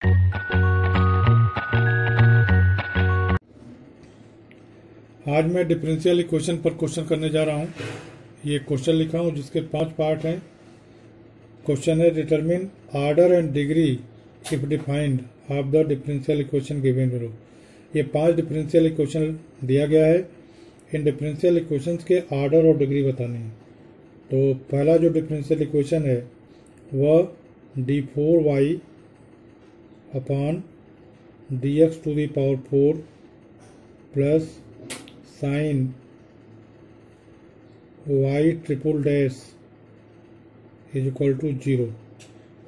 आज मैं differential equation पर क्वेश्चन करने जा रहा हूँ। ये क्वेश्चन लिखा हूँ जिसके 5 पार्ट हैं। क्वेश्चन है determine order and degree if defined of the differential equation given below. ये 5 डिफरेंशियल इक्वेशन दिया गया है। इन डिफरेंशियल इक्वेशंस के ऑर्डर और डिग्री बतानी है। तो पहला जो डिफरेंशियल इक्वेशन है वह d4y upon dx to the power 4 plus sine y triple dash is equal to 0।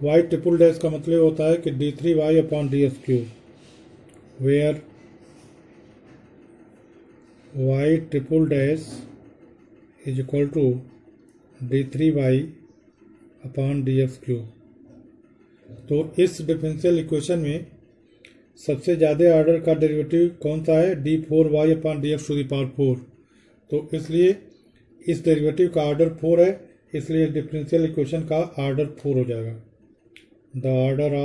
y triple dash का मतलब होता है कि d3y upon ds cube, where y triple dash is equal to d3y upon ds cube. तो इस differential equation में सबसे ज़्यादा ऑर्डर का डेरिवेटिव कौन सा है? d4y upon dx to the power 4। तो इसलिए इस डेरिवेटिव का ऑर्डर 4 है, इसलिए डिफरेंशियल इक्वेशन का ऑर्डर 4 हो जाएगा। The order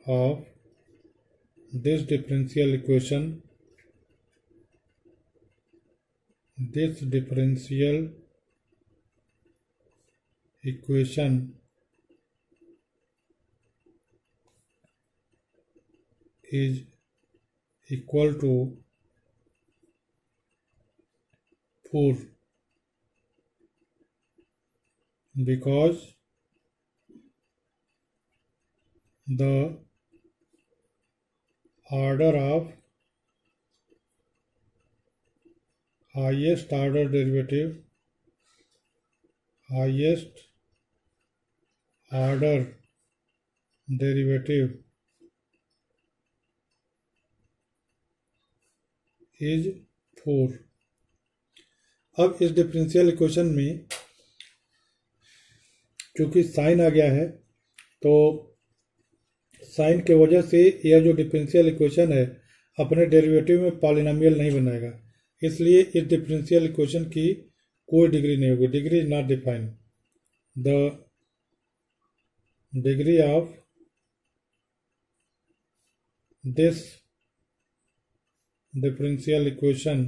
of this differential equation is equal to 4 because the order of highest order derivative is 4। अब इस डिफरेंशियल इक्वेशन में चूंकि साइन आ गया है तो साइन के वजह से यह जो डिफरेंशियल इक्वेशन है अपने डेरिवेटिव में पॉलिनोमियल नहीं बनाएगा, इसलिए इस डिफरेंशियल इक्वेशन की कोई डिग्री नहीं होगी। Degree is not defined. The degree of this differential equation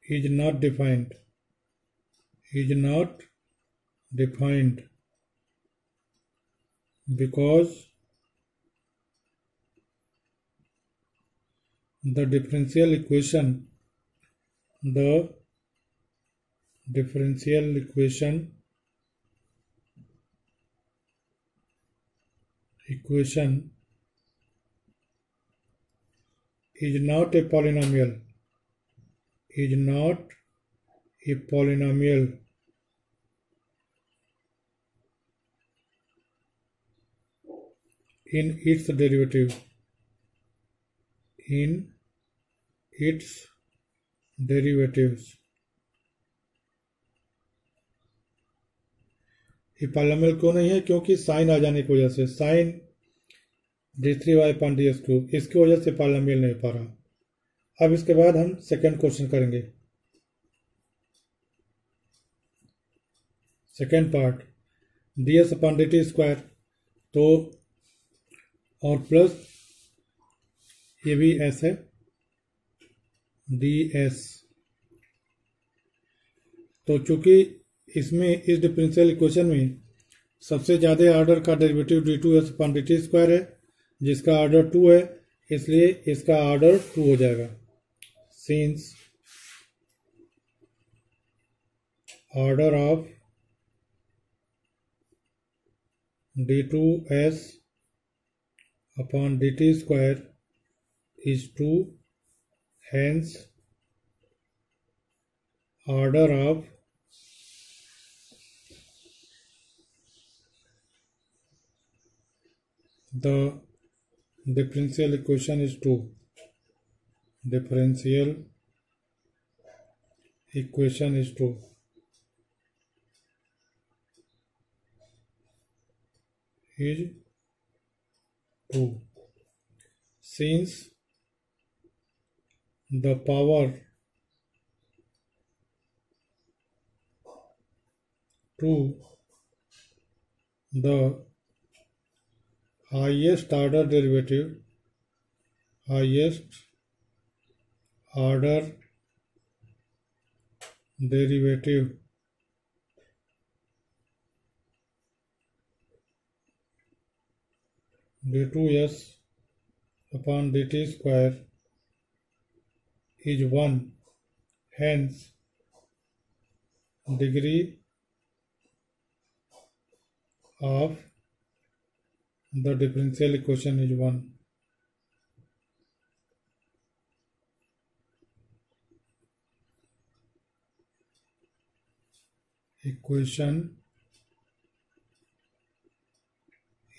is not defined because the differential equation is not a polynomial in its derivatives ये पॉलिनोमियल क्यों नहीं है? क्योंकि साइन आ जाने की वजह से, sign d3y upon ds cube, इसकी वजह से पॉलिनोमियल नहीं हो पा रहा। अब इसके बाद हम सेकेंड क्वेश्चन करेंगे। Second part ds upon dt square, तो और प्लस ये भी s है ds। तो चूंकि इसमें इस डिफरेंशियल इक्वेशन में सबसे ज़्यादा ऑर्डर का derivative d2s upon dt square है, जिसका ऑर्डर 2 है, इसलिए इसका ऑर्डर 2 हो जाएगा। Since order of d2s upon dt square is 2, hence order of the differential equation is 2. Differential equation is 2. is 2. Since the power to the highest order derivative d2s upon dt square is 1, hence degree of the differential equation is 1. Equation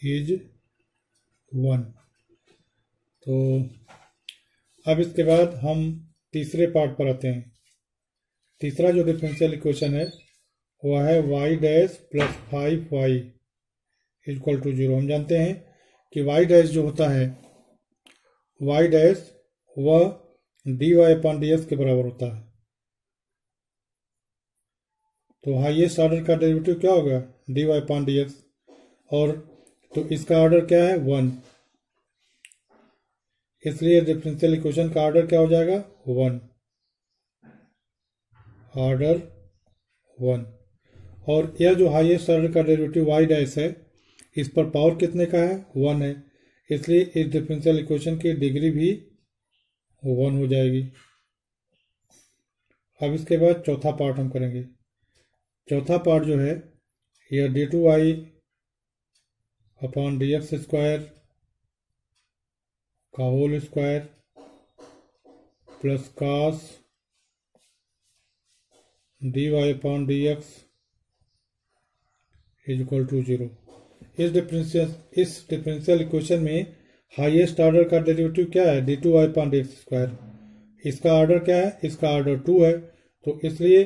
is 1. तो अब इसके बाद हम तीसरे part पर आते हैं। तीसरा जो डिफरेंशियल इक्वेशन है वह है y dash plus 5y equal to 0। हम जानते हैं कि y डैश जो होता है y डैश वह dy अपॉन ds के बराबर होता है। तो हाईएस्ट ऑर्डर का डेरिवेटिव क्या होगा dy अपॉन ds, और तो इसका ऑर्डर क्या है 1, इसलिए डिफरेंशियल इक्वेशन का ऑर्डर क्या हो जाएगा 1, ऑर्डर 1। और यह जो हाईएस्ट ऑर्डर का डेरिवेटिव y डैश है इस पर पावर कितने का है 1 है, इसलिए इस डिफरेंशियल इक्वेशन की डिग्री भी 1 हो जाएगी। अब इसके बाद चौथा पार्ट हम करेंगे। चौथा पार्ट जो है यह d2y अपॉन dx स्क्वायर का whole square plus cos dy upon dx is equal to 0। इस डिफरेंशियल इक्वेशन में हाईएस्ट ऑर्डर का डेरिवेटिव क्या है d2y अपॉन dx स्क्वायर। इसका ऑर्डर क्या है, इसका ऑर्डर 2 है, तो इसलिए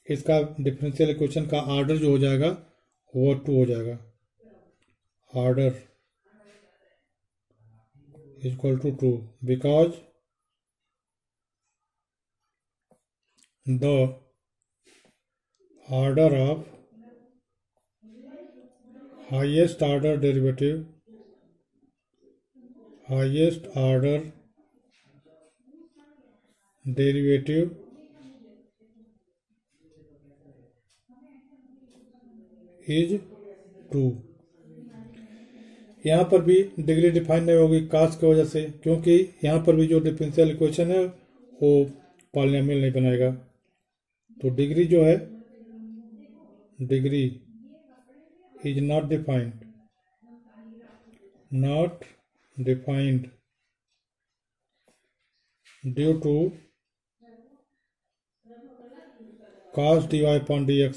इसका डिफरेंशियल इक्वेशन का ऑर्डर जो हो जाएगा वो 2 हो जाएगा। Order equal to 2 because the order of highest order derivative is 2। यहाँ पर भी डिग्री डिफाइन नहीं होगी कास्ट की वजह से, क्योंकि यहाँ पर भी जो डिफरेंशियल इक्वेशन है वो पॉलिनोमियल नहीं बनाएगा। तो डिग्री जो है degree is not defined due to cos dy upon dx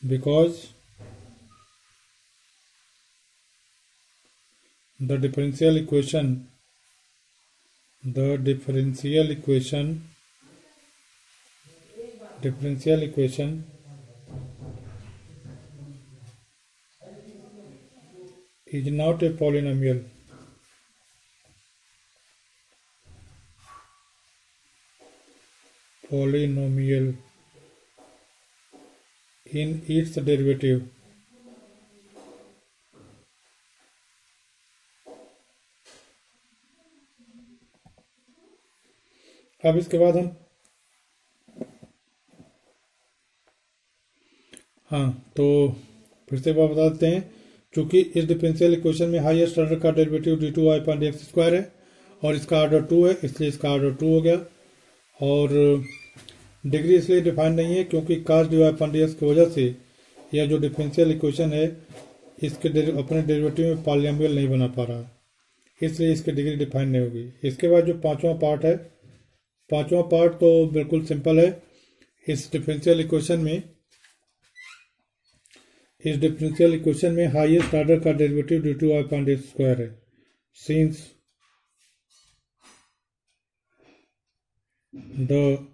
because the differential equation is not a polynomial. In its derivative अब इसके बाद हम तो फिर से बात बता देते हैं। चूंकि इस डिफरेंशियल इक्वेशन में हाईएस्ट ऑर्डर का derivative d2y upon dx square है और इसका ऑर्डर 2 है, इसलिए इसका ऑर्डर 2 हो गया। और डिग्री इसलिए डिफाइन नहीं है क्योंकि cos dy अपॉन dx की वजह से यह जो डिफरेंशियल इक्वेशन है इसके अपने डेरिवेटिव में पॉलिनोमियल नहीं बना पा रहा, इसलिए इसकी डिग्री डिफाइन नहीं होगी। इसके बाद जो पांचवा पार्ट है, पांचवा पार्ट तो बिल्कुल सिंपल है। इस डिफरेंशियल इक्वेशन में हाईएस्ट ऑर्डर का derivative d2y upon dx square है, since the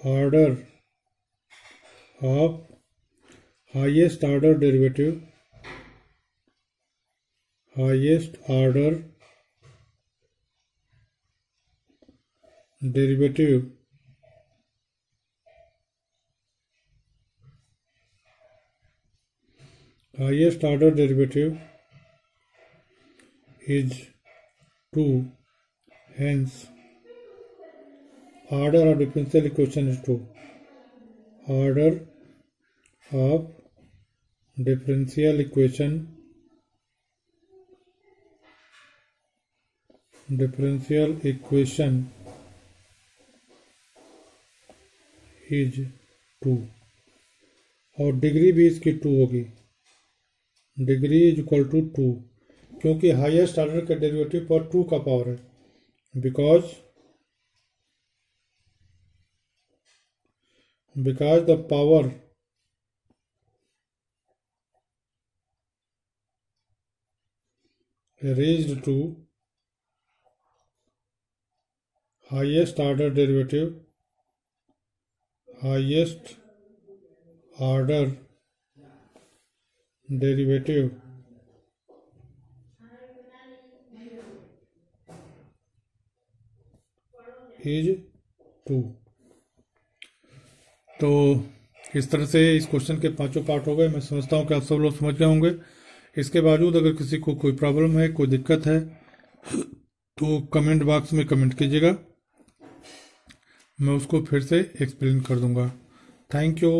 order of highest order derivative highest order derivative is 2, hence order of differential equation is 2. Order of differential equation is 2 और degree भी इसकी 2 होगी. Degree is equal to 2 क्योंकि highest order के derivative पर 2 का power है. Because the power raised to highest order derivative is 2. तो इस तरह से इस क्वेश्चन के 5 पार्ट हो गए. मैं समझता हूँ कि आप सब लोग समझ गए होंगे. इसके बावजूद अगर किसी को कोई प्रॉब्लम है, कोई दिक्कत है, तो कमेंट बॉक्स में कमेंट कीजिएगा. मैं उसको फिर से एक्सप्लेन कर दूंगा. Thank you.